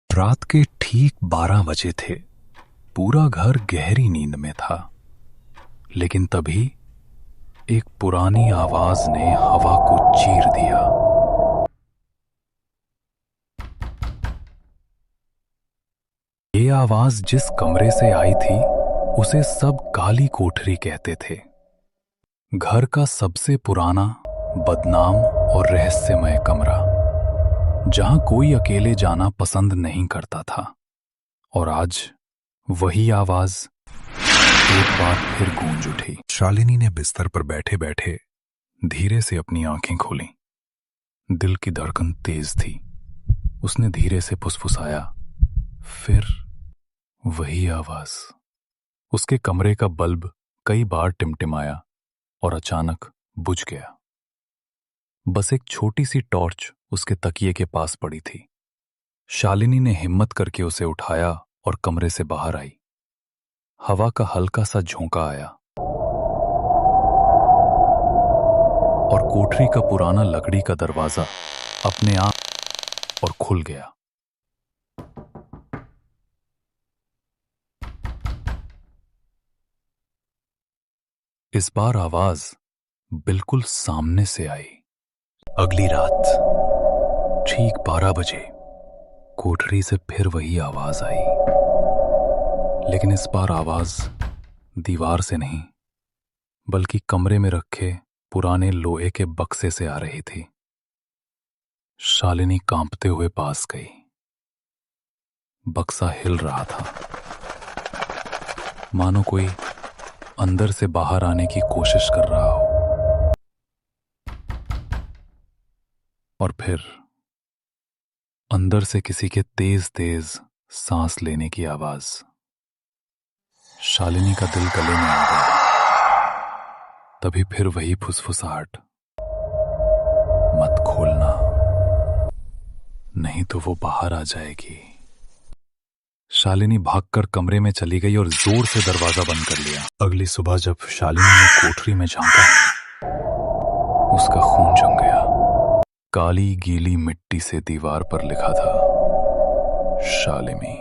रात के ठीक 12 बजे थे। पूरा घर गहरी नींद में था, लेकिन तभी एक पुरानी आवाज ने हवा को चीर दिया। ये आवाज जिस कमरे से आई थी उसे सब काली कोठरी कहते थे। घर का सबसे पुराना, बदनाम और रहस्यमय कमरा, जहां कोई अकेले जाना पसंद नहीं करता था। और आज वही आवाज एक बार फिर गूंज उठी। शालिनी ने बिस्तर पर बैठे बैठे धीरे से अपनी आंखें खोलीं। दिल की धड़कन तेज थी। उसने धीरे से फुसफुसाया, फिर वही आवाज। उसके कमरे का बल्ब कई बार टिमटिमाया और अचानक बुझ गया। बस एक छोटी सी टॉर्च उसके तकिए के पास पड़ी थी। शालिनी ने हिम्मत करके उसे उठाया और कमरे से बाहर आई। हवा का हल्का सा झोंका आया और कोठरी का पुराना लकड़ी का दरवाजा अपने आप और खुल गया। इस बार आवाज बिल्कुल सामने से आई। अगली रात ठीक 12 बजे कोठरी से फिर वही आवाज आई, लेकिन इस बार आवाज दीवार से नहीं बल्कि कमरे में रखे पुराने लोहे के बक्से से आ रही थी। शालिनी कांपते हुए पास गई। बक्सा हिल रहा था, मानो कोई अंदर से बाहर आने की कोशिश कर रहा हो। और फिर अंदर से किसी के तेज तेज सांस लेने की आवाज। शालिनी का दिल गले में आ गया। तभी फिर वही फुसफुसाहट, मत खोलना, नहीं तो वो बाहर आ जाएगी। शालिनी भागकर कमरे में चली गई और जोर से दरवाजा बंद कर लिया। अगली सुबह जब शालिनी ने कोठरी में झांका, उसका खून जम गया। काली गीली मिट्टी से दीवार पर लिखा था, शालिनी,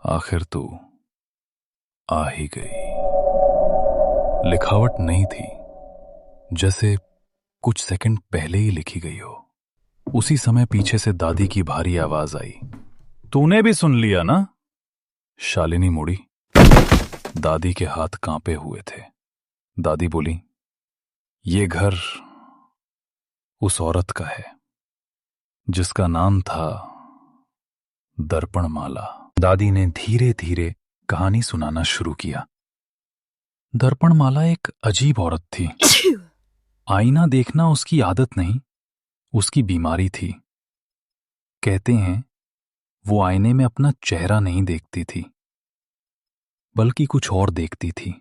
आखिर तू आ ही गई। लिखावट नहीं थी, जैसे कुछ सेकंड पहले ही लिखी गई हो। उसी समय पीछे से दादी की भारी आवाज आई, तूने भी सुन लिया ना? शालिनी मुड़ी। दादी के हाथ कांपे हुए थे। दादी बोली, ये घर उस औरत का है जिसका नाम था दर्पणमाला। दादी ने धीरे धीरे कहानी सुनाना शुरू किया। दर्पणमाला एक अजीब औरत थी। आईना देखना उसकी आदत नहीं, उसकी बीमारी थी। कहते हैं वो आईने में अपना चेहरा नहीं देखती थी, बल्कि कुछ और देखती थी,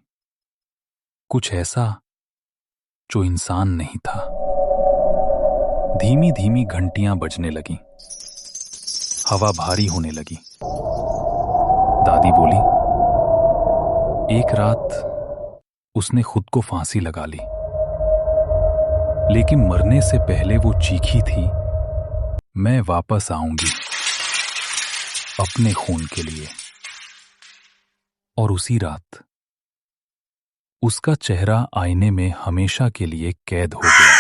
कुछ ऐसा जो इंसान नहीं था। धीमी धीमी घंटियां बजने लगीं, हवा भारी होने लगी। दादी बोली, एक रात उसने खुद को फांसी लगा ली, लेकिन मरने से पहले वो चीखी थी, मैं वापस आऊंगी अपने खून के लिए। और उसी रात उसका चेहरा आईने में हमेशा के लिए कैद हो गया।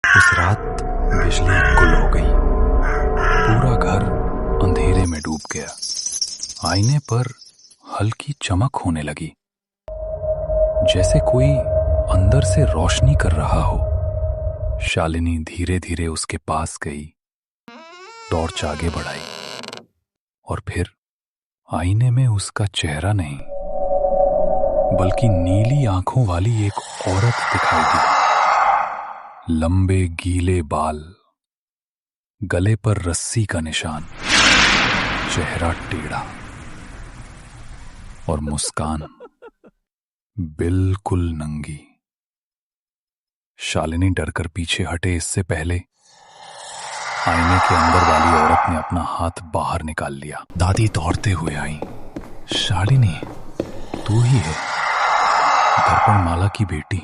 उस रात बिजली गुल हो गई, पूरा घर अंधेरे में डूब गया। आईने पर हल्की चमक होने लगी, जैसे कोई अंदर से रोशनी कर रहा हो। शालिनी धीरे धीरे उसके पास गई, टॉर्च आगे बढ़ाई, और फिर आईने में उसका चेहरा नहीं बल्कि नीली आंखों वाली एक औरत दिखाई दी। लंबे गीले बाल, गले पर रस्सी का निशान, चेहरा टेढ़ा और मुस्कान बिल्कुल नंगी। शालिनी डरकर पीछे हटे इससे पहले आईने के अंदर वाली औरत ने अपना हाथ बाहर निकाल लिया। दादी दौड़ते हुए आई, शालिनी, तू ही है, दर्पणमाला की बेटी।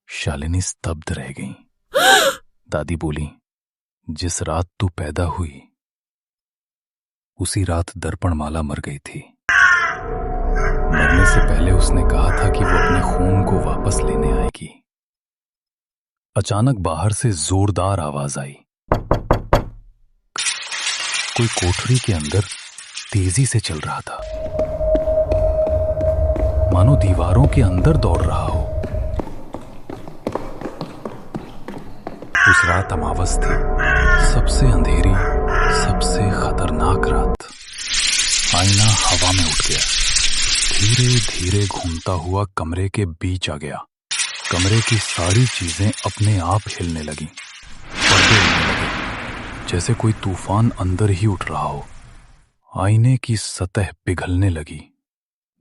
शालिनी स्तब्ध रह गई। दादी बोली, जिस रात तू पैदा हुई उसी रात दर्पणमाला मर गई थी। मरने से पहले उसने कहा था कि वो अपने खून को वापस लेने आएगी। अचानक बाहर से जोरदार आवाज आई। कोई कोठरी के अंदर तेजी से चल रहा था, मानो दीवारों के अंदर दौड़ रहा हो। उस रात अमावस थी, सबसे अंधेरी, सबसे खतरनाक रात। आईना हवा में उठ गया, धीरे धीरे घूमता हुआ कमरे के बीच आ गया। कमरे की सारी चीजें अपने आप हिलने लगी, पर्दे हिलने लगे, जैसे कोई तूफान अंदर ही उठ रहा हो। आईने की सतह पिघलने लगी,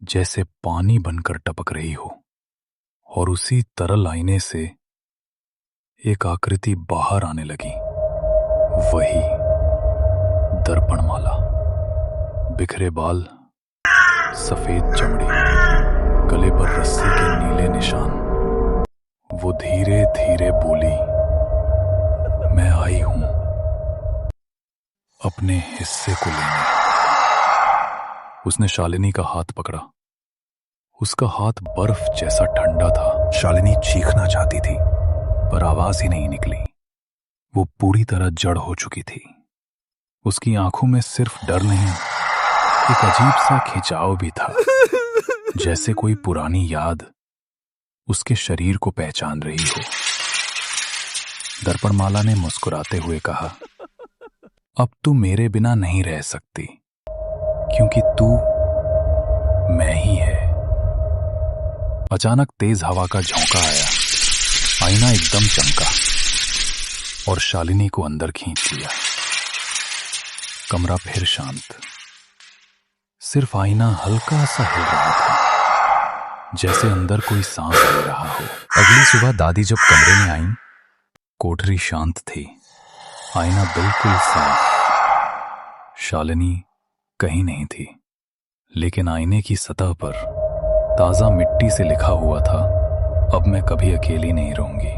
जैसे पानी बनकर टपक रही हो, और उसी तरल आईने से एक आकृति बाहर आने लगी। वही दर्पणमाला। बिखरे बाल, सफेद चमड़ी, गले पर रस्सी के नीले निशान। वो धीरे धीरे बोली, मैं आई हूं अपने हिस्से को लेने। उसने शालिनी का हाथ पकड़ा। उसका हाथ बर्फ जैसा ठंडा था। शालिनी चीखना चाहती थी, पर आवाज ही नहीं निकली। वो पूरी तरह जड़ हो चुकी थी। उसकी आंखों में सिर्फ डर नहीं, एक अजीब सा खिंचाव भी था, जैसे कोई पुरानी याद उसके शरीर को पहचान रही हो। दर्पणमाला ने मुस्कुराते हुए कहा, अब तू मेरे बिना नहीं रह सकती, क्योंकि तू मैं ही है। अचानक तेज हवा का झोंका आया। आईना एकदम चमका और शालिनी को अंदर खींच लिया। कमरा फिर शांत, सिर्फ आईना हल्का सा हिल रहा था, जैसे अंदर कोई सांस ले रहा हो। अगली सुबह दादी जब कमरे में आईं, कोठरी शांत थी, आईना बिल्कुल साफ। शालिनी कहीं नहीं थी, लेकिन आईने की सतह पर ताजा मिट्टी से लिखा हुआ था, अब मैं कभी अकेली नहीं रहूंगी।